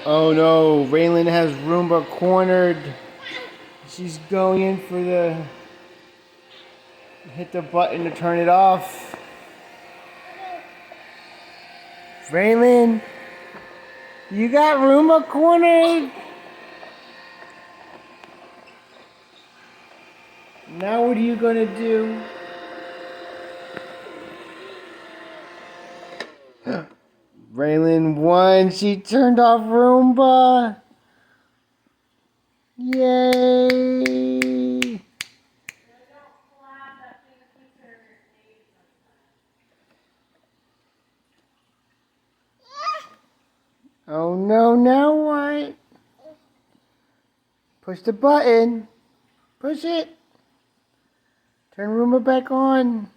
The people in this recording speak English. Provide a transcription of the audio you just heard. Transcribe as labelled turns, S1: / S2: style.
S1: Oh no, Raylan has Roomba cornered. She's going in for the... Hit the button to turn it off. Raylan, you got Roomba cornered. Now what are you gonna do? Raylan won. She turned off Roomba. Yay! Oh no, now what? Push the button. Push it. Turn Roomba back on.